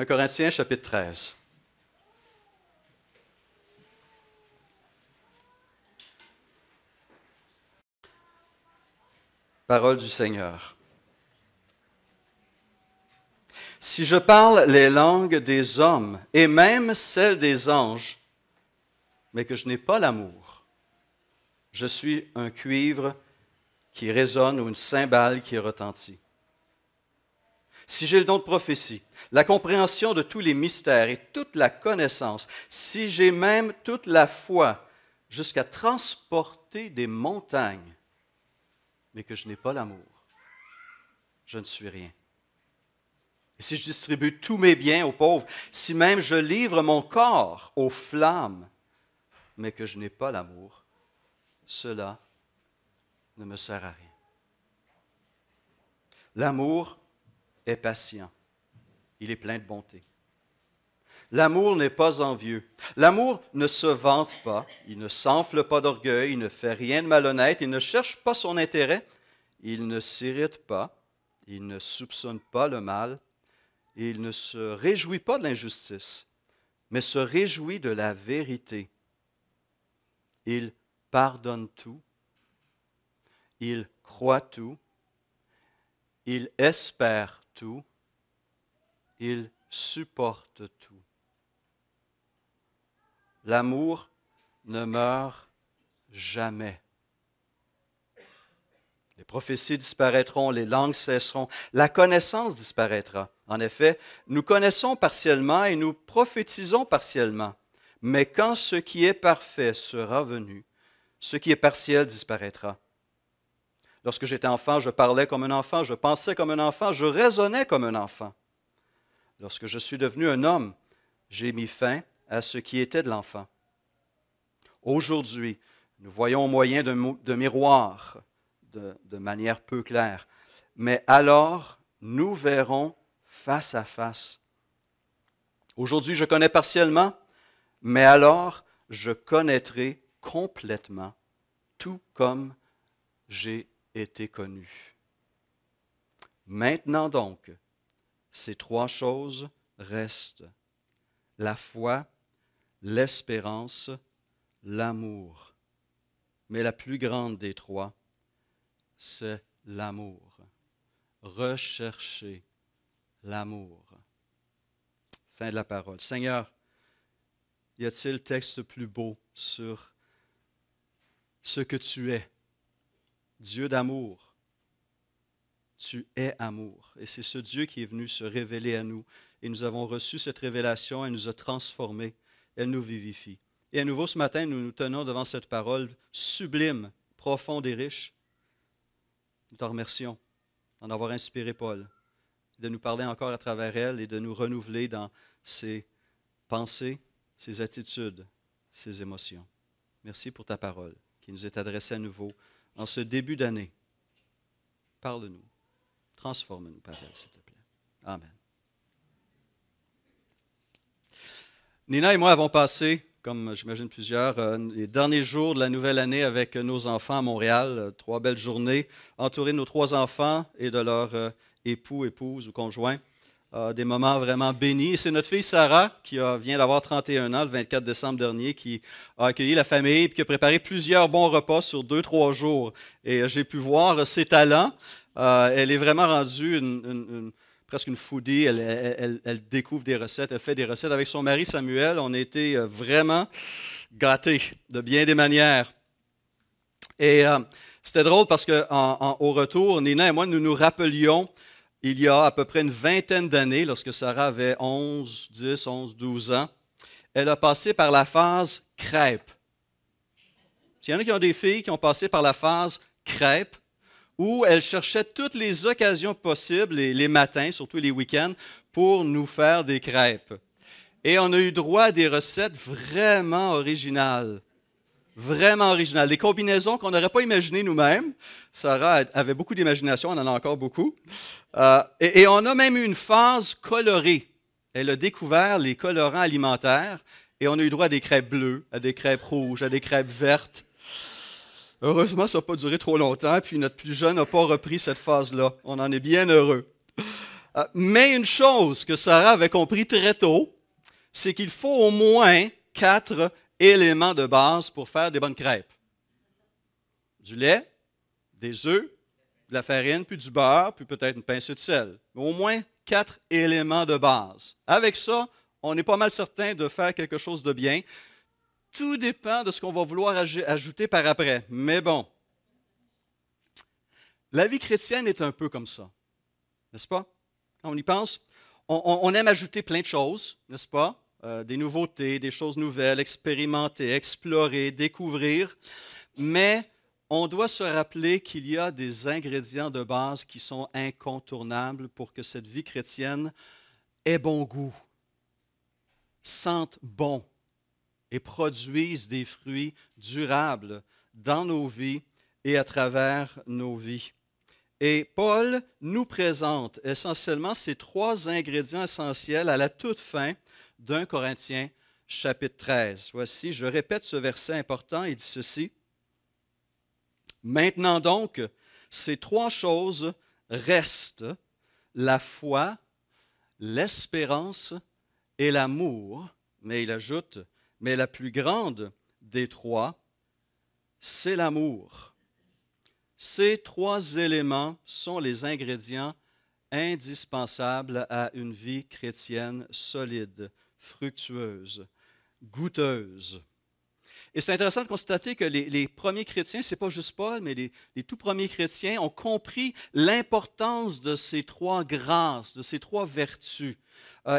1 Corinthiens, chapitre 13. Parole du Seigneur. Si je parle les langues des hommes et même celles des anges, mais que je n'ai pas l'amour, je suis un cuivre qui résonne ou une cymbale qui retentit. Si j'ai le don de prophétie, la compréhension de tous les mystères et toute la connaissance, si j'ai même toute la foi jusqu'à transporter des montagnes, mais que je n'ai pas l'amour, je ne suis rien. Et si je distribue tous mes biens aux pauvres, si même je livre mon corps aux flammes, mais que je n'ai pas l'amour, cela ne me sert à rien. L'amour est patient. Il est plein de bonté. L'amour n'est pas envieux. L'amour ne se vante pas. Il ne s'enfle pas d'orgueil. Il ne fait rien de malhonnête. Il ne cherche pas son intérêt. Il ne s'irrite pas. Il ne soupçonne pas le mal. Et il ne se réjouit pas de l'injustice, mais se réjouit de la vérité. Il pardonne tout. Il croit tout. Il espère tout. Il supporte tout. L'amour ne meurt jamais. Les prophéties disparaîtront, les langues cesseront, la connaissance disparaîtra. En effet, nous connaissons partiellement et nous prophétisons partiellement. Mais quand ce qui est parfait sera venu, ce qui est partiel disparaîtra. Lorsque j'étais enfant, je parlais comme un enfant, je pensais comme un enfant, je raisonnais comme un enfant. Lorsque je suis devenu un homme, j'ai mis fin à ce qui était de l'enfant. Aujourd'hui, nous voyons au moyen de miroirs, de manière peu claire. Mais alors, nous verrons face à face. Aujourd'hui, je connais partiellement, mais alors, je connaîtrai complètement, tout comme j'ai été connu. Maintenant donc, ces trois choses restent: la foi, l'espérance, l'amour. Mais la plus grande des trois, c'est l'amour. Recherchez l'amour. Fin de la parole. Seigneur, y a-t-il texte plus beau sur ce que tu es? Dieu d'amour. Tu es amour. Et c'est ce Dieu qui est venu se révéler à nous. Et nous avons reçu cette révélation, elle nous a transformés, elle nous vivifie. Et à nouveau ce matin, nous nous tenons devant cette parole sublime, profonde et riche. Nous t'en remercions d'en avoir inspiré Paul, de nous parler encore à travers elle et de nous renouveler dans ses pensées, ses attitudes, ses émotions. Merci pour ta parole qui nous est adressée à nouveau en ce début d'année. Parle-nous, transforme-nous par elle, s'il te plaît. Amen. Nina et moi avons passé, comme j'imagine plusieurs, les derniers jours de la nouvelle année avec nos enfants à Montréal. 3 belles journées, entourés de nos 3 enfants et de leurs époux, épouses ou conjoints. Des moments vraiment bénis. Et c'est notre fille Sarah, qui vient d'avoir 31 ans, le 24 décembre dernier, qui a accueilli la famille et qui a préparé plusieurs bons repas sur 2-3 jours. Et j'ai pu voir ses talents. Elle est vraiment rendue presque une foodie. Elle découvre des recettes, elle fait des recettes. Avec son mari Samuel, on a été vraiment gâtés de bien des manières. Et c'était drôle parce qu'au retour, Nina et moi, nous nous rappelions il y a à peu près une vingtaine d'années, lorsque Sarah avait 10, 11, 12 ans, elle a passé par la phase crêpe. Il y en a qui ont des filles qui ont passé par la phase crêpe, où elle cherchait toutes les occasions possibles, les matins, surtout les week-ends, pour nous faire des crêpes. Et on a eu droit à des recettes vraiment originales. Vraiment originales. Des combinaisons qu'on n'aurait pas imaginées nous-mêmes. Sarah avait beaucoup d'imagination, on en a encore beaucoup. Et on a même eu une phase colorée. Elle a découvert les colorants alimentaires et on a eu droit à des crêpes bleues, à des crêpes rouges, à des crêpes vertes. Heureusement, ça n'a pas duré trop longtemps, puis notre plus jeune n'a pas repris cette phase-là. On en est bien heureux. Mais une chose que Sarah avait compris très tôt, c'est qu'il faut au moins 4 éléments de base pour faire des bonnes crêpes. Du lait, des œufs, de la farine, puis du beurre, puis peut-être une pincée de sel. Mais au moins 4 éléments de base. Avec ça, on est pas mal certain de faire quelque chose de bien. Tout dépend de ce qu'on va vouloir ajouter par après. Mais bon, la vie chrétienne est un peu comme ça, n'est-ce pas? Quand on y pense, on aime ajouter plein de choses, n'est-ce pas? Des nouveautés, des choses nouvelles, expérimenter, explorer, découvrir. Mais on doit se rappeler qu'il y a des ingrédients de base qui sont incontournables pour que cette vie chrétienne ait bon goût, sente bon et produise des fruits durables dans nos vies et à travers nos vies. Et Paul nous présente essentiellement ces 3 ingrédients essentiels à la toute fin d'1 Corinthiens chapitre 13. Voici, je répète ce verset important, il dit ceci. Maintenant donc, ces 3 choses restent, la foi, l'espérance et l'amour. Mais il ajoute, mais la plus grande des 3, c'est l'amour. Ces 3 éléments sont les ingrédients indispensables à une vie chrétienne solide, fructueuse, goûteuse. Et c'est intéressant de constater que les premiers chrétiens, ce n'est pas juste Paul, mais les tout premiers chrétiens ont compris l'importance de ces 3 grâces, de ces 3 vertus.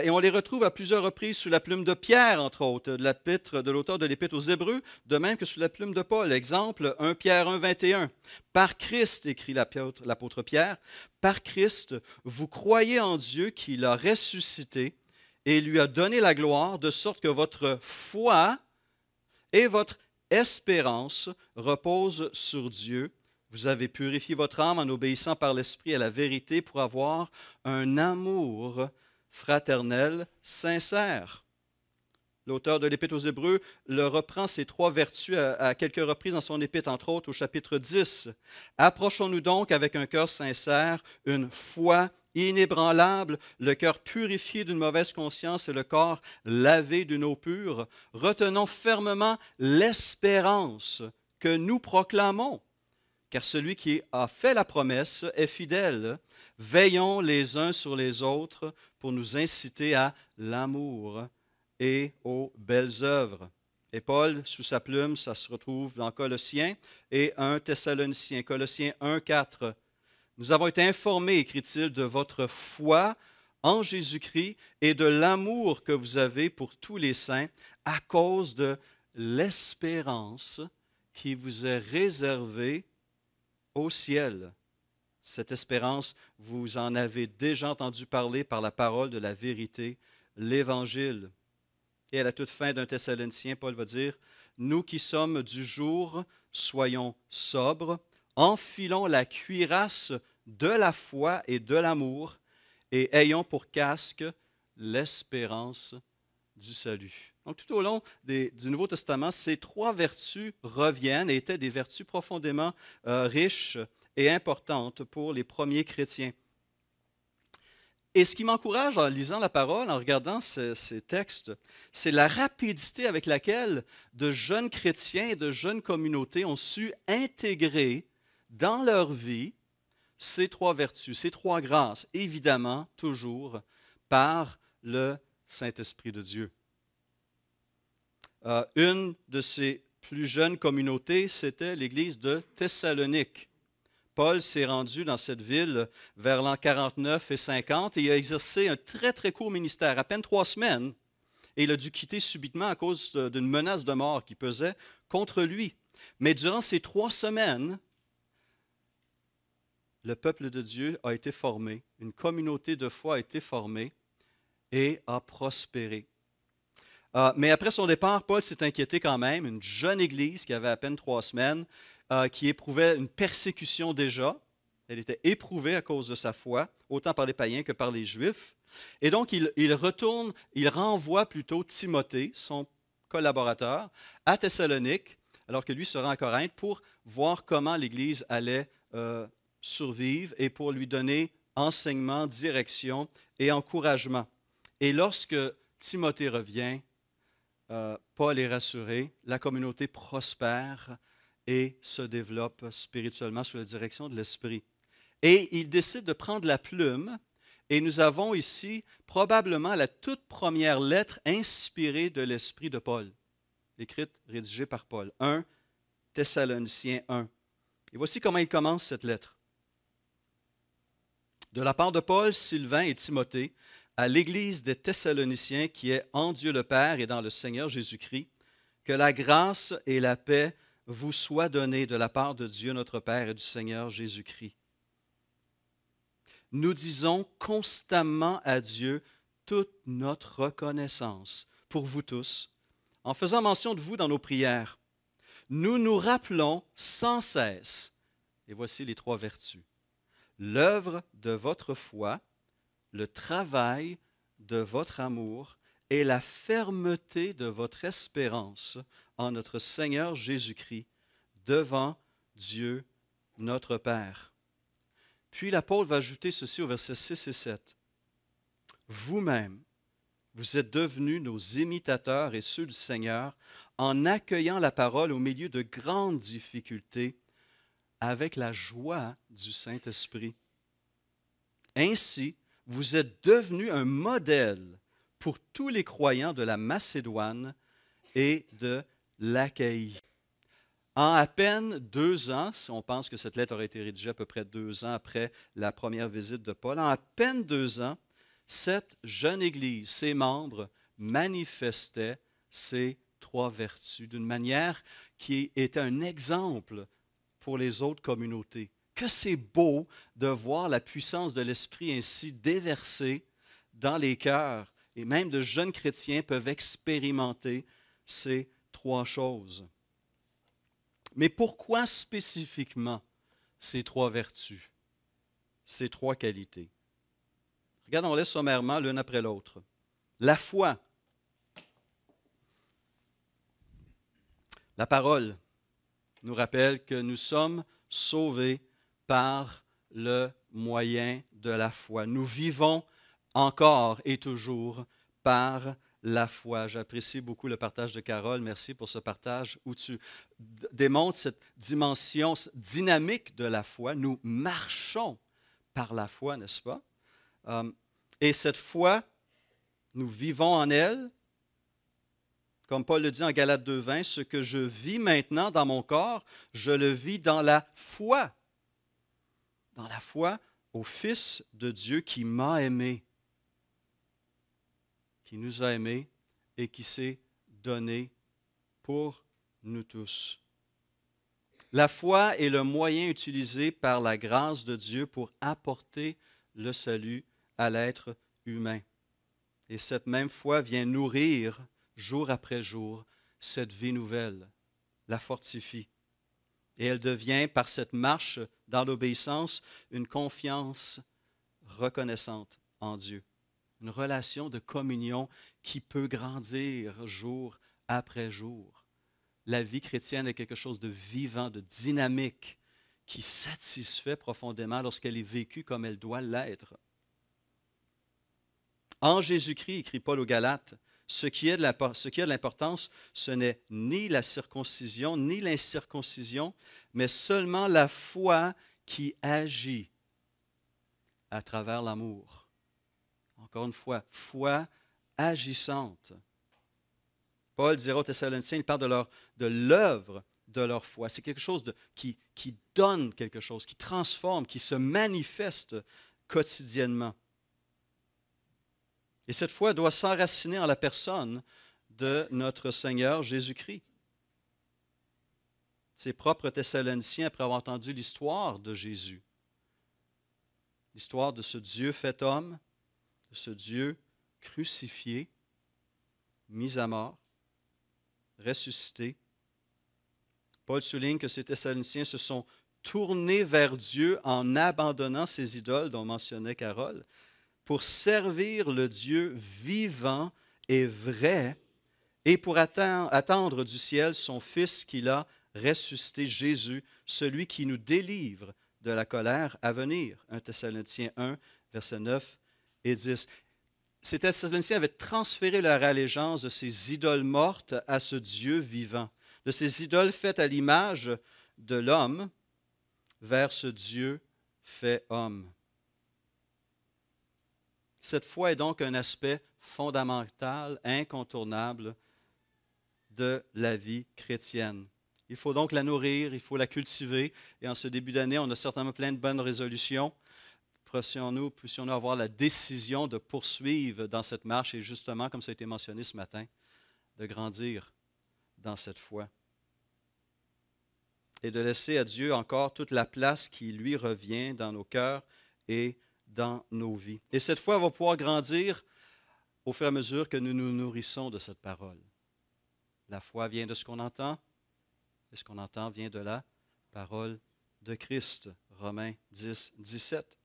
Et on les retrouve à plusieurs reprises sous la plume de Pierre, entre autres, de l'auteur de l'Épître aux Hébreux, de même que sous la plume de Paul. Exemple, 1 Pierre 1, 21. Par Christ, écrit l'apôtre Pierre, par Christ, vous croyez en Dieu qui l'a ressuscité et lui a donné la gloire, de sorte que votre foi et votre espérance reposent sur Dieu. Vous avez purifié votre âme en obéissant par l'Esprit à la vérité pour avoir un amour fraternel sincère. L'auteur de l'Épître aux Hébreux le reprend ces 3 vertus à quelques reprises dans son épître, entre autres au chapitre 10. Approchons-nous donc avec un cœur sincère, une foi inébranlable, le cœur purifié d'une mauvaise conscience et le corps lavé d'une eau pure. Retenons fermement l'espérance que nous proclamons, car celui qui a fait la promesse est fidèle. Veillons les uns sur les autres pour nous inciter à l'amour et aux belles œuvres. Et Paul, sous sa plume, ça se retrouve dans Colossiens et 1 Thessaloniciens, Colossiens 1, 4. Nous avons été informés, écrit-il, de votre foi en Jésus-Christ et de l'amour que vous avez pour tous les saints à cause de l'espérance qui vous est réservée au ciel. Cette espérance, vous en avez déjà entendu parler par la parole de la vérité, l'Évangile. Et à la toute fin d'un Thessaloniciens, Paul va dire, « Nous qui sommes du jour, soyons sobres, enfilons la cuirasse de la foi et de l'amour, et ayons pour casque l'espérance du salut. » Donc, tout au long du Nouveau Testament, ces 3 vertus reviennent et étaient des vertus profondément riches et importantes pour les premiers chrétiens. Et ce qui m'encourage en lisant la parole, en regardant ces textes, c'est la rapidité avec laquelle de jeunes chrétiens et de jeunes communautés ont su intégrer dans leur vie ces 3 vertus, ces 3 grâces, évidemment, toujours par le Saint-Esprit de Dieu. Une de ces plus jeunes communautés, c'était l'Église de Thessalonique. Paul s'est rendu dans cette ville vers l'an 49 et 50 et il a exercé un très, très court ministère, à peine 3 semaines, et il a dû quitter subitement à cause d'une menace de mort qui pesait contre lui. Mais durant ces 3 semaines, le peuple de Dieu a été formé, une communauté de foi a été formée et a prospéré. Mais après son départ, Paul s'est inquiété quand même, une jeune église qui avait à peine 3 semaines, qui éprouvait une persécution déjà. Elle était éprouvée à cause de sa foi, autant par les païens que par les Juifs. Et donc, il renvoie plutôt Timothée, son collaborateur, à Thessalonique, alors que lui se rend à Corinthe, pour voir comment l'Église allait survivre et pour lui donner enseignement, direction et encouragement. Et lorsque Timothée revient, Paul est rassuré, la communauté prospère et se développe spirituellement sous la direction de l'Esprit. Et il décide de prendre la plume, et nous avons ici probablement la toute première lettre inspirée de l'Esprit de Paul, écrite, rédigée par Paul, 1 Thessaloniciens 1. Et voici comment il commence cette lettre. De la part de Paul, Sylvain et Timothée, à l'Église des Thessaloniciens qui est en Dieu le Père et dans le Seigneur Jésus-Christ, que la grâce et la paix vous soient données de la part de Dieu notre Père et du Seigneur Jésus-Christ. Nous disons constamment à Dieu toute notre reconnaissance pour vous tous, en faisant mention de vous dans nos prières. Nous nous rappelons sans cesse, et voici les 3 vertus, l'œuvre de votre foi, le travail de votre amour et la fermeté de votre espérance en notre Seigneur Jésus-Christ devant Dieu notre Père. Puis l'apôtre va ajouter ceci au verset 6 et 7. Vous-même, vous êtes devenus nos imitateurs et ceux du Seigneur en accueillant la parole au milieu de grandes difficultés avec la joie du Saint-Esprit. Ainsi, vous êtes devenus un modèle pour tous les croyants de la Macédoine et de l'Achaïe. En à peine 2 ans, si on pense que cette lettre aurait été rédigée à peu près 2 ans après la première visite de Paul, en à peine 2 ans, cette jeune Église, ses membres, manifestaient ces 3 vertus d'une manière qui était un exemple pour les autres communautés. Que c'est beau de voir la puissance de l'Esprit ainsi déversée dans les cœurs. Et même de jeunes chrétiens peuvent expérimenter ces 3 choses. Mais pourquoi spécifiquement ces 3 vertus, ces 3 qualités? Regardons-les sommairement l'une après l'autre. La foi. La parole nous rappelle que nous sommes sauvés par le moyen de la foi. Nous vivons encore et toujours par la foi. J'apprécie beaucoup le partage de Carole. Merci pour ce partage où tu démontres cette dimension dynamique de la foi. Nous marchons par la foi, n'est-ce pas? Et cette foi, nous vivons en elle. Comme Paul le dit en Galates 2,20, ce que je vis maintenant dans mon corps, je le vis dans la foi. Dans la foi au Fils de Dieu qui m'a aimé, qui nous a aimés et qui s'est donné pour nous tous. La foi est le moyen utilisé par la grâce de Dieu pour apporter le salut à l'être humain. Et cette même foi vient nourrir jour après jour cette vie nouvelle, la fortifie. Et elle devient, par cette marche dans l'obéissance, une confiance reconnaissante en Dieu. Une relation de communion qui peut grandir jour après jour. La vie chrétienne est quelque chose de vivant, de dynamique, qui satisfait profondément lorsqu'elle est vécue comme elle doit l'être. En Jésus-Christ, écrit Paul aux Galates, ce qui a de l'importance, ce n'est ni la circoncision, ni l'incirconcision, mais seulement la foi qui agit à travers l'amour. Encore une fois, foi agissante. Paul dira aux Thessaloniciens, il parle de l'œuvre de leur foi. C'est quelque chose qui donne quelque chose, qui transforme, qui se manifeste quotidiennement. Et cette foi doit s'enraciner en la personne de notre Seigneur Jésus-Christ. Ses propres Thessaloniciens, après avoir entendu l'histoire de Jésus, l'histoire de ce Dieu fait homme, de ce Dieu crucifié, mis à mort, ressuscité, Paul souligne que ces Thessaloniciens se sont tournés vers Dieu en abandonnant ces idoles dont mentionnait Carole, pour servir le Dieu vivant et vrai et pour attendre du ciel son Fils qu'il a ressuscité, Jésus, celui qui nous délivre de la colère à venir. 1 Thessaloniciens 1, versets 9 et 10. Ces Thessaloniciens avaient transféré leur allégeance de ces idoles mortes à ce Dieu vivant, de ces idoles faites à l'image de l'homme vers ce Dieu fait homme. Cette foi est donc un aspect fondamental, incontournable de la vie chrétienne. Il faut donc la nourrir, il faut la cultiver. Et en ce début d'année, on a certainement plein de bonnes résolutions. Puissions-nous avoir la décision de poursuivre dans cette marche et justement, comme ça a été mentionné ce matin, de grandir dans cette foi. Et de laisser à Dieu encore toute la place qui lui revient dans nos cœurs et dans nos vies. Et cette foi va pouvoir grandir au fur et à mesure que nous nous nourrissons de cette parole. La foi vient de ce qu'on entend, et ce qu'on entend vient de la parole de Christ. Romains 10, 17.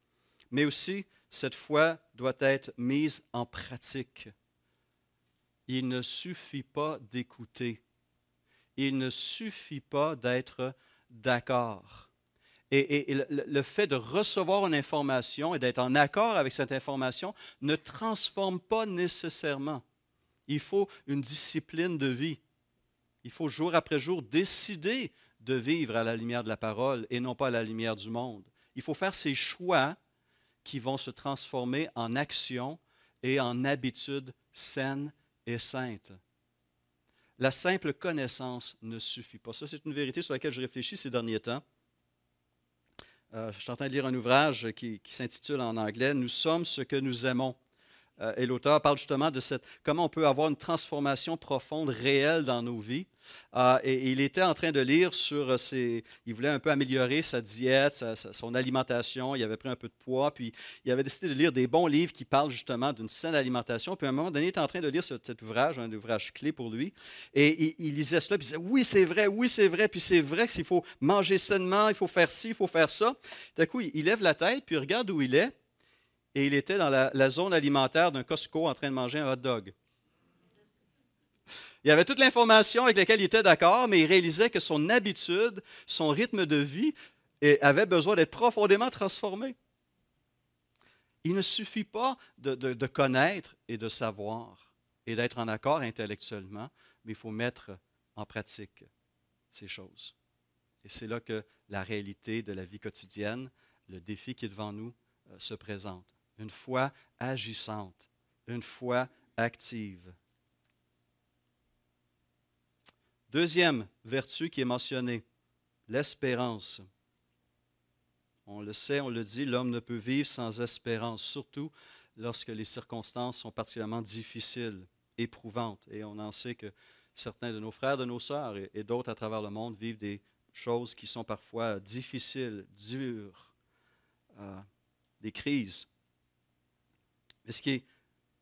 Mais aussi, cette foi doit être mise en pratique. Il ne suffit pas d'écouter. Il ne suffit pas d'être d'accord. Et le fait de recevoir une information et d'être en accord avec cette information ne transforme pas nécessairement. Il faut une discipline de vie. Il faut jour après jour décider de vivre à la lumière de la parole et non pas à la lumière du monde. Il faut faire ces choix qui vont se transformer en actions et en habitudes saines et saintes. La simple connaissance ne suffit pas. Ça, c'est une vérité sur laquelle je réfléchis ces derniers temps. Je suis en train de lire un ouvrage qui s'intitule en anglais « Nous sommes ce que nous aimons ». Et l'auteur parle justement de comment on peut avoir une transformation profonde, réelle dans nos vies. Et il était en train de lire sur il voulait un peu améliorer sa diète, son alimentation. Il avait pris un peu de poids, puis il avait décidé de lire des bons livres qui parlent justement d'une saine alimentation. Puis à un moment donné, il était en train de lire cet ouvrage, un ouvrage clé pour lui. Et il lisait cela, puis il disait oui, c'est vrai, puis c'est vrai qu'il faut manger sainement, il faut faire ci, il faut faire ça. D'un coup, il lève la tête, puis il regarde où il est. Et il était dans la zone alimentaire d'un Costco en train de manger un hot dog. Il avait toute l'information avec laquelle il était d'accord, mais il réalisait que son habitude, son rythme de vie avait besoin d'être profondément transformé. Il ne suffit pas de connaître et de savoir et d'être en accord intellectuellement, mais il faut mettre en pratique ces choses. Et c'est là que la réalité de la vie quotidienne, le défi qui est devant nous, se présente. Une foi agissante, une foi active. Deuxième vertu qui est mentionnée, l'espérance. On le sait, on le dit, l'homme ne peut vivre sans espérance, surtout lorsque les circonstances sont particulièrement difficiles, éprouvantes. Et on en sait que certains de nos frères, de nos sœurs et d'autres à travers le monde vivent des choses qui sont parfois difficiles, dures, des crises. Mais ce qui est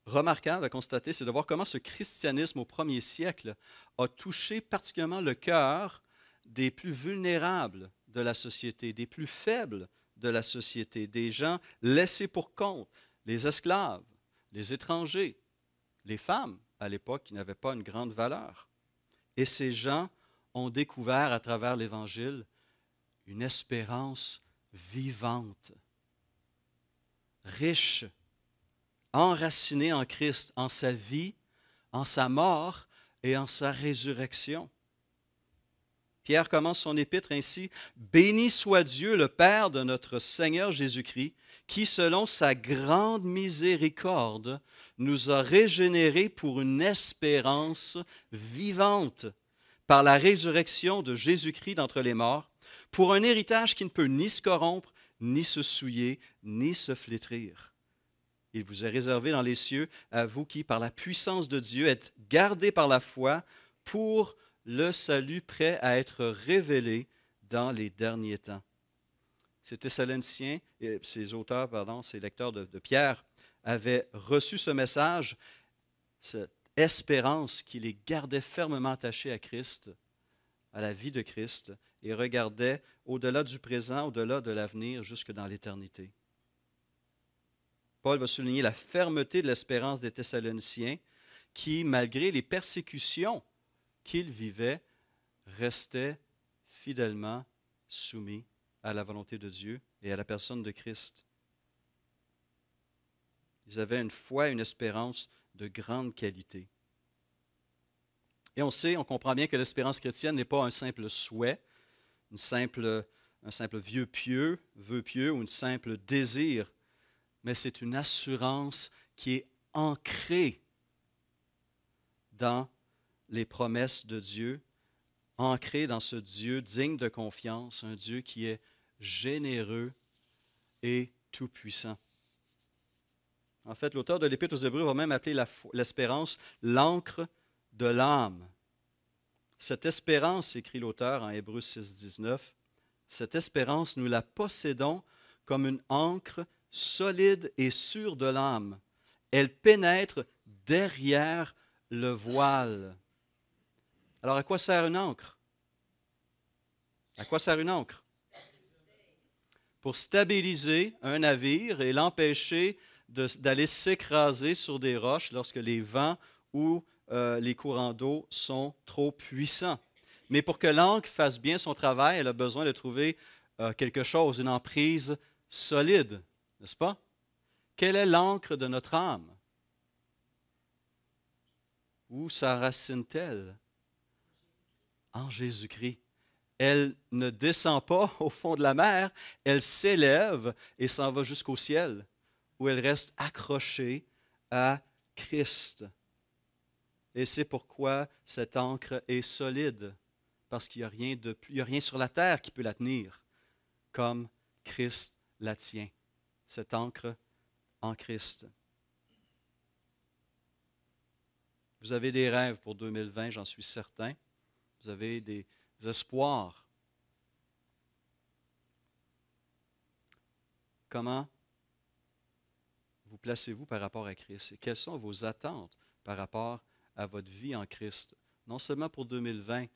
remarquable à constater, c'est de voir comment ce christianisme au premier siècle a touché particulièrement le cœur des plus vulnérables de la société, des plus faibles de la société, des gens laissés pour compte, les esclaves, les étrangers, les femmes à l'époque qui n'avaient pas une grande valeur. Et ces gens ont découvert à travers l'Évangile une espérance vivante, riche, enraciné en Christ, en sa vie, en sa mort et en sa résurrection. Pierre commence son épître ainsi, « Béni soit Dieu, le Père de notre Seigneur Jésus-Christ, qui, selon sa grande miséricorde, nous a régénérés pour une espérance vivante par la résurrection de Jésus-Christ d'entre les morts, pour un héritage qui ne peut ni se corrompre, ni se souiller, ni se flétrir. » Il vous est réservé dans les cieux, à vous qui, par la puissance de Dieu, êtes gardés par la foi pour le salut prêt à être révélé dans les derniers temps. Ces Thessaloniciens, ces auteurs, ces lecteurs de Pierre, avaient reçu ce message, cette espérance qui les gardait fermement attachés à Christ, à la vie de Christ, et regardaient au-delà du présent, au-delà de l'avenir, jusque dans l'éternité. Paul va souligner la fermeté de l'espérance des Thessaloniciens qui, malgré les persécutions qu'ils vivaient, restaient fidèlement soumis à la volonté de Dieu et à la personne de Christ. Ils avaient une foi et une espérance de grande qualité. Et on comprend bien que l'espérance chrétienne n'est pas un simple souhait, un simple vœu pieux ou un simple désir, mais c'est une assurance qui est ancrée dans les promesses de Dieu, ancrée dans ce Dieu digne de confiance, un Dieu qui est généreux et tout-puissant. En fait, l'auteur de l'Épître aux Hébreux va même appeler l'espérance l'ancre de l'âme. Cette espérance, écrit l'auteur en Hébreux 6, 19, cette espérance, nous la possédons comme une ancre solide et sûre de l'âme. Elle pénètre derrière le voile. Alors, à quoi sert une ancre? À quoi sert une ancre? Pour stabiliser un navire et l'empêcher d'aller s'écraser sur des roches lorsque les vents ou les courants d'eau sont trop puissants. Mais pour que l'ancre fasse bien son travail, elle a besoin de trouver quelque chose, une emprise solide, n'est-ce pas? Quelle est l'ancre de notre âme? Où s'enracine-t-elle? En Jésus-Christ. Elle ne descend pas au fond de la mer, elle s'élève et s'en va jusqu'au ciel, où elle reste accrochée à Christ. Et c'est pourquoi cette ancre est solide, parce qu'il n'y a rien sur la terre qui peut la tenir, comme Christ la tient, cette ancre en Christ. Vous avez des rêves pour 2020, j'en suis certain. Vous avez des espoirs. Comment vous placez-vous par rapport à Christ? Et quelles sont vos attentes par rapport à votre vie en Christ? Non seulement pour 2020,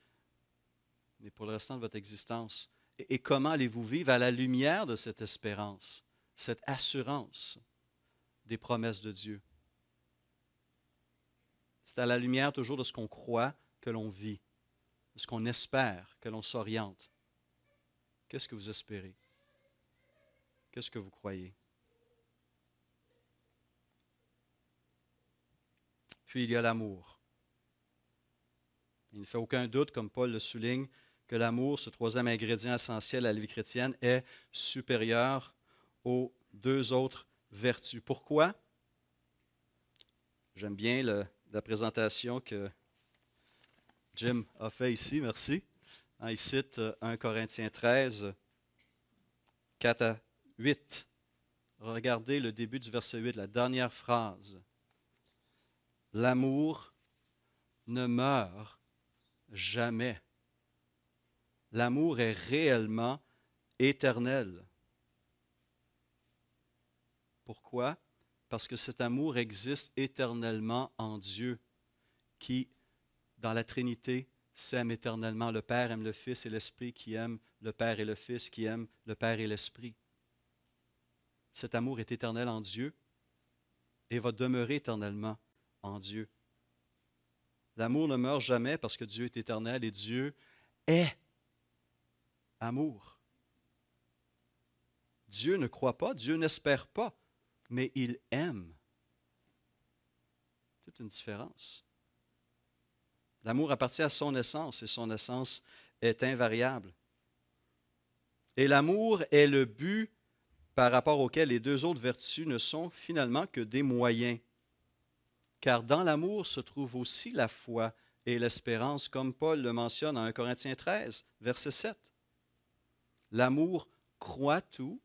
mais pour le restant de votre existence. Et comment allez-vous vivre à la lumière de cette espérance, cette assurance des promesses de Dieu? C'est à la lumière toujours de ce qu'on croit que l'on vit, de ce qu'on espère, que l'on s'oriente. Qu'est-ce que vous espérez? Qu'est-ce que vous croyez? Puis il y a l'amour. Il ne fait aucun doute, comme Paul le souligne, que l'amour, ce troisième ingrédient essentiel à la vie chrétienne, est supérieur aux deux autres vertus. Pourquoi? J'aime bien la présentation que Jim a fait ici, merci. Il cite 1 Corinthiens 13, 4 à 8. Regardez le début du verset 8, la dernière phrase. L'amour ne meurt jamais. L'amour est réellement éternel. Pourquoi? Parce que cet amour existe éternellement en Dieu, qui, dans la Trinité, s'aime éternellement. Le Père aime le Fils et l'Esprit qui aime le Père et le Fils qui aime le Père et l'Esprit. Cet amour est éternel en Dieu et va demeurer éternellement en Dieu. L'amour ne meurt jamais parce que Dieu est éternel et Dieu est amour. Dieu ne croit pas, Dieu n'espère pas, mais il aime. C'est une différence. L'amour appartient à son essence et son essence est invariable. Et l'amour est le but par rapport auquel les deux autres vertus ne sont finalement que des moyens. Car dans l'amour se trouve aussi la foi et l'espérance, comme Paul le mentionne en 1 Corinthiens 13, verset 7. L'amour croit tout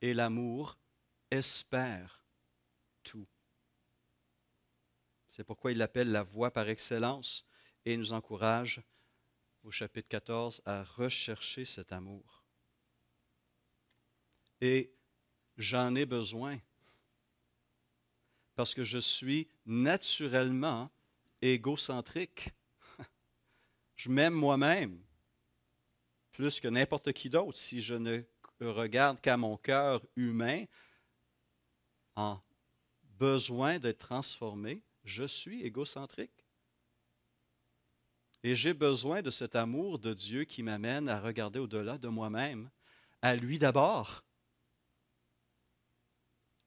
et l'amour espère tout. C'est pourquoi il l'appelle la voie par excellence et nous encourage au chapitre 14 à rechercher cet amour. Et j'en ai besoin parce que je suis naturellement égocentrique. Je m'aime moi-même plus que n'importe qui d'autre si je ne regarde qu'à mon cœur humain en besoin d'être transformé. Je suis égocentrique. Et j'ai besoin de cet amour de Dieu qui m'amène à regarder au-delà de moi-même à lui d'abord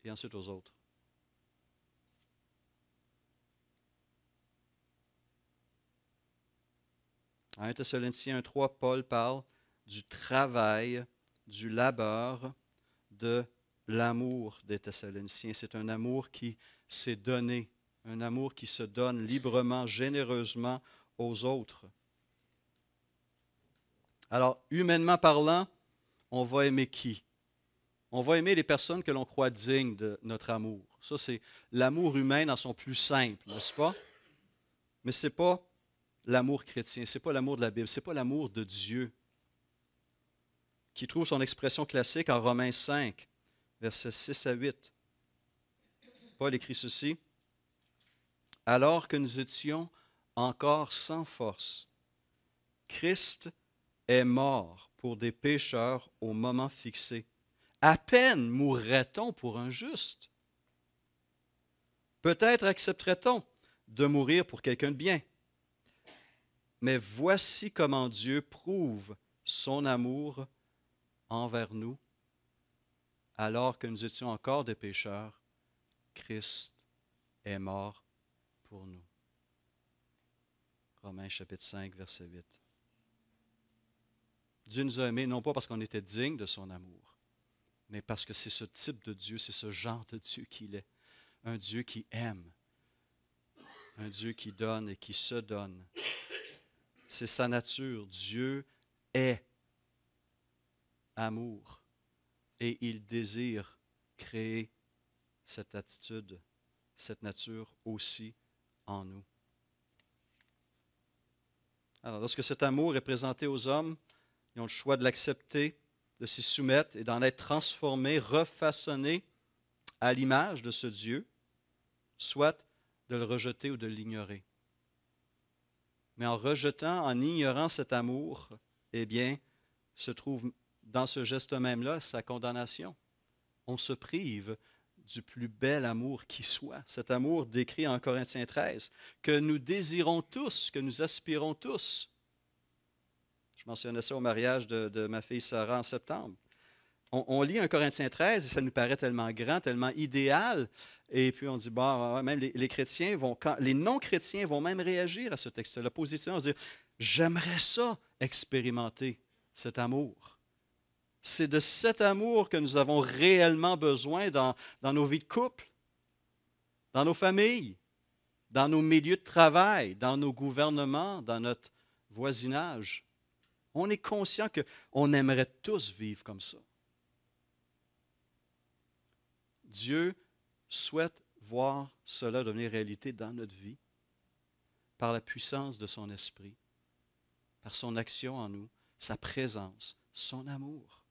et ensuite aux autres. En 1 Thessaloniciens 1,3, Paul parle du travail, du labeur, de l'amour des Thessaloniciens. C'est un amour qui s'est donné, un amour qui se donne librement, généreusement aux autres. Alors, humainement parlant, on va aimer qui? On va aimer les personnes que l'on croit dignes de notre amour. Ça, c'est l'amour humain dans son plus simple, n'est-ce pas? Mais ce n'est pas l'amour chrétien, ce n'est pas l'amour de la Bible, ce n'est pas l'amour de Dieu, qui trouve son expression classique en Romains 5, versets 6 à 8. Paul écrit ceci: « Alors que nous étions encore sans force, Christ est mort pour des pécheurs au moment fixé. À peine mourrait-on pour un juste. Peut-être accepterait-on de mourir pour quelqu'un de bien. Mais voici comment Dieu prouve son amour envers nous. Alors que nous étions encore des pécheurs, Christ est mort pour nous. » Romains chapitre 5, verset 8. Dieu nous a aimés non pas parce qu'on était digne de son amour, mais parce que c'est ce type de Dieu, c'est ce genre de Dieu qu'il est. Un Dieu qui aime, un Dieu qui donne et qui se donne. C'est sa nature. Dieu est amour et il désire créer cette attitude, cette nature aussi en nous. Alors, lorsque cet amour est présenté aux hommes, ils ont le choix de l'accepter, de s'y soumettre et d'en être transformés, refaçonnés à l'image de ce Dieu, soit de le rejeter ou de l'ignorer. Mais en rejetant, en ignorant cet amour, eh bien, se trouve dans ce geste même-là sa condamnation. On se prive du plus bel amour qui soit, cet amour décrit en Corinthiens 13, que nous désirons tous, que nous aspirons tous. Je mentionnais ça au mariage de ma fille Sarah en septembre. On lit un Corinthiens 13 et ça nous paraît tellement grand, tellement idéal. Et puis on dit, bon, même les chrétiens les non-chrétiens vont même réagir à ce texte-là positivement, dire, j'aimerais ça expérimenter cet amour. C'est de cet amour que nous avons réellement besoin dans nos vies de couple, dans nos familles, dans nos milieux de travail, dans nos gouvernements, dans notre voisinage. On est conscient qu'on aimerait tous vivre comme ça. Dieu souhaite voir cela devenir réalité dans notre vie par la puissance de son esprit, par son action en nous, sa présence, son amour.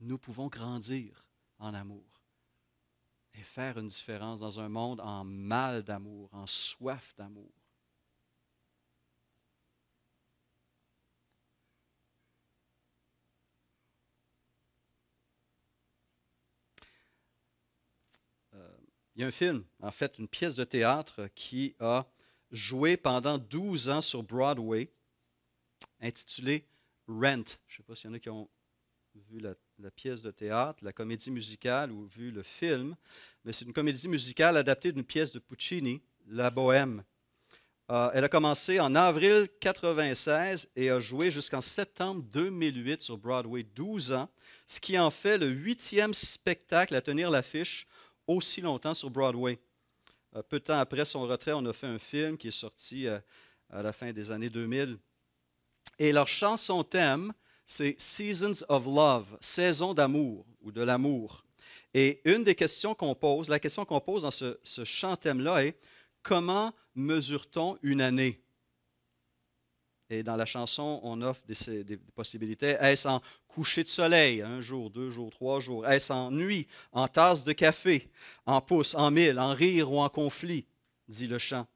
Nous pouvons grandir en amour et faire une différence dans un monde en mal d'amour, en soif d'amour. Il y a un film, en fait, une pièce de théâtre qui a joué pendant 12 ans sur Broadway, intitulée Rent. Je ne sais pas s'il y en a qui ont vu la pièce de théâtre, la comédie musicale ou vu le film, mais c'est une comédie musicale adaptée d'une pièce de Puccini, La Bohème. Elle a commencé en avril 1996 et a joué jusqu'en septembre 2008 sur Broadway, 12 ans, ce qui en fait le 8e spectacle à tenir l'affiche aussi longtemps sur Broadway. Peu de temps après son retrait, on a fait un film qui est sorti à la fin des années 2000. Et leur chanson thème, c'est Seasons of Love, saison d'amour ou de l'amour. Et une des questions qu'on pose, la question qu'on pose dans ce chant thème-là est comment mesure-t-on une année? Et dans la chanson, on offre des possibilités. Est-ce en coucher de soleil, 1 jour, 2 jours, 3 jours? Est-ce en nuit, en tasse de café, en pouce, en mille, en rire ou en conflit, dit le chant.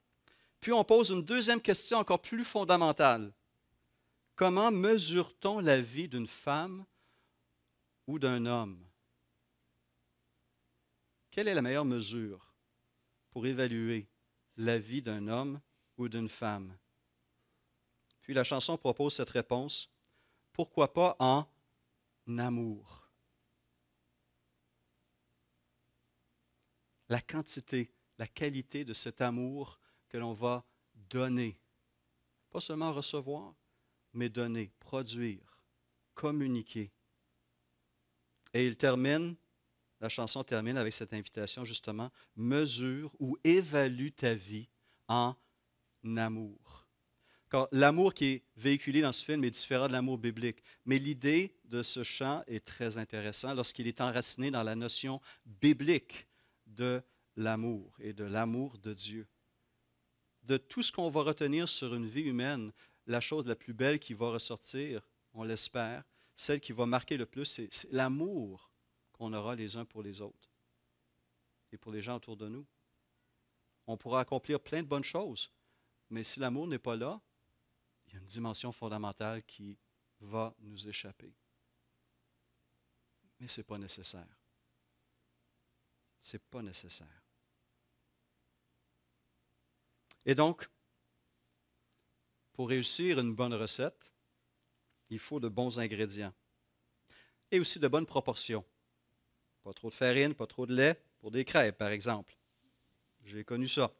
Puis on pose une deuxième question encore plus fondamentale. Comment mesure-t-on la vie d'une femme ou d'un homme? Quelle est la meilleure mesure pour évaluer la vie d'un homme ou d'une femme? Puis la chanson propose cette réponse. pourquoi pas en amour. La quantité, la qualité de cet amour que l'on va donner. Pas seulement recevoir, mais donner, produire, communiquer. Et la chanson termine avec cette invitation justement, mesure ou évalue ta vie en amour. Car l'amour qui est véhiculé dans ce film est différent de l'amour biblique. Mais l'idée de ce chant est très intéressante lorsqu'il est enraciné dans la notion biblique de l'amour et de l'amour de Dieu. De tout ce qu'on va retenir sur une vie humaine, la chose la plus belle qui va ressortir, on l'espère, celle qui va marquer le plus, c'est l'amour qu'on aura les uns pour les autres et pour les gens autour de nous. On pourra accomplir plein de bonnes choses, mais si l'amour n'est pas là, il y a une dimension fondamentale qui va nous échapper. Mais ce n'est pas nécessaire. Ce n'est pas nécessaire. Et donc, pour réussir une bonne recette, il faut de bons ingrédients et aussi de bonnes proportions. Pas trop de farine, pas trop de lait, pour des crêpes, par exemple. J'ai connu ça.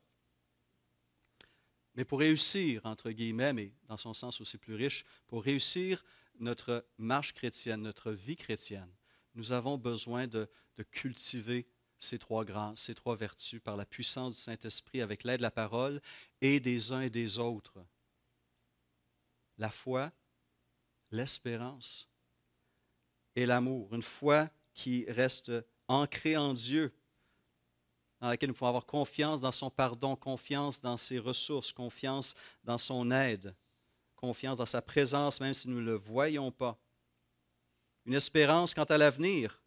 Mais pour réussir, entre guillemets, mais dans son sens aussi plus riche, pour réussir notre marche chrétienne, notre vie chrétienne, nous avons besoin de cultiver ces trois grâces, ces trois vertus par la puissance du Saint-Esprit avec l'aide de la parole et des uns et des autres. La foi, l'espérance et l'amour. Une foi qui reste ancrée en Dieu, dans laquelle nous pouvons avoir confiance dans son pardon, confiance dans ses ressources, confiance dans son aide, confiance dans sa présence, même si nous ne le voyons pas. Une espérance quant à l'avenir,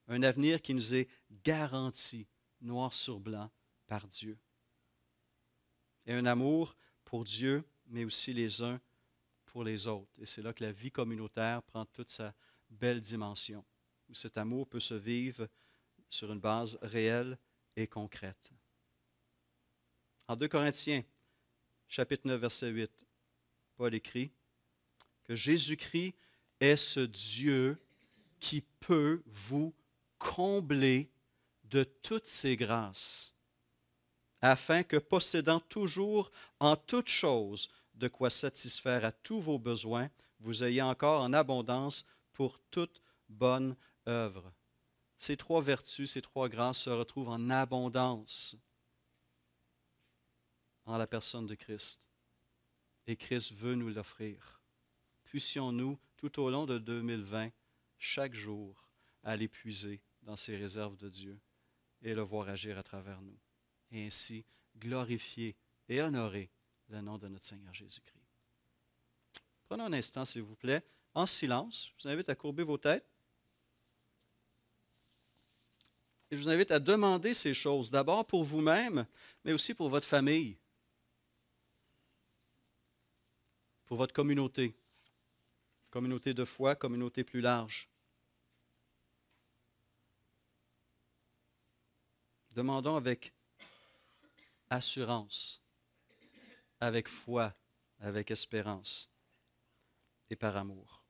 un avenir qui nous est garanti, noir sur blanc, par Dieu. Et un amour pour Dieu, mais aussi les uns pour les autres. Et c'est là que la vie communautaire prend toute sa belle dimension, où cet amour peut se vivre sur une base réelle et concrète. En 2 Corinthiens, chapitre 9, verset 8, Paul écrit que Jésus-Christ est ce Dieu qui peut vous combler de toutes ses grâces, afin que, possédant toujours en toutes choses de quoi satisfaire à tous vos besoins, vous ayez encore en abondance pour toute bonne œuvre. Ces trois vertus, ces trois grâces se retrouvent en abondance en la personne de Christ. Et Christ veut nous l'offrir. Puissions-nous, tout au long de 2020, chaque jour, aller puiser dans ces réserves de Dieu et le voir agir à travers nous. Et ainsi glorifier et honorer le nom de notre Seigneur Jésus-Christ. Prenons un instant, s'il vous plaît, en silence. Je vous invite à courber vos têtes. Et je vous invite à demander ces choses, d'abord pour vous-même, mais aussi pour votre famille, pour votre communauté de foi, communauté plus large. Demandons avec assurance, avec foi, avec espérance et par amour.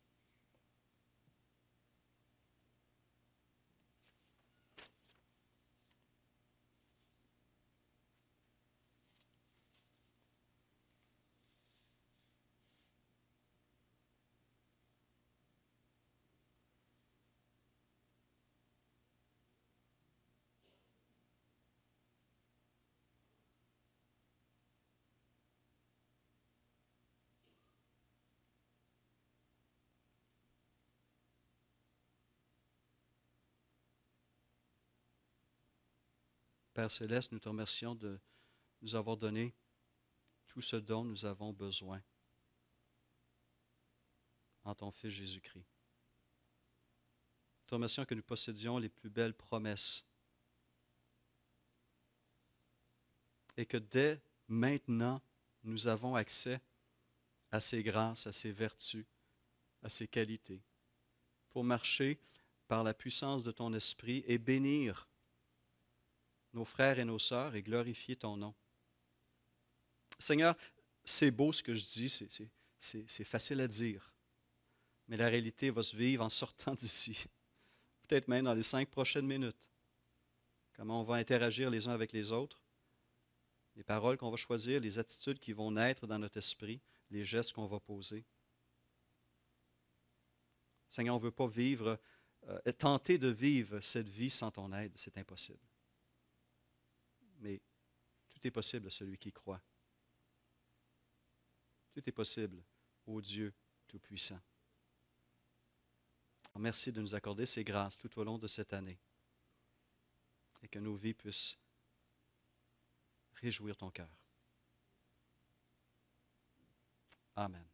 Père Céleste, nous te remercions de nous avoir donné tout ce dont nous avons besoin en ton Fils Jésus-Christ. Nous te remercions que nous possédions les plus belles promesses et que dès maintenant, nous avons accès à ces grâces, à ces vertus, à ces qualités, pour marcher par la puissance de ton esprit et bénir nos frères et nos sœurs et glorifier ton nom. Seigneur, c'est beau ce que je dis, c'est facile à dire. mais la réalité va se vivre en sortant d'ici, peut-être même dans les 5 prochaines minutes. Comment on va interagir les uns avec les autres, les paroles qu'on va choisir, les attitudes qui vont naître dans notre esprit, les gestes qu'on va poser. Seigneur, on ne veut pas tenter de vivre cette vie sans ton aide, c'est impossible. Mais tout est possible à celui qui croit. Tout est possible au Dieu Tout-Puissant. Merci de nous accorder ces grâces tout au long de cette année et que nos vies puissent réjouir ton cœur. Amen.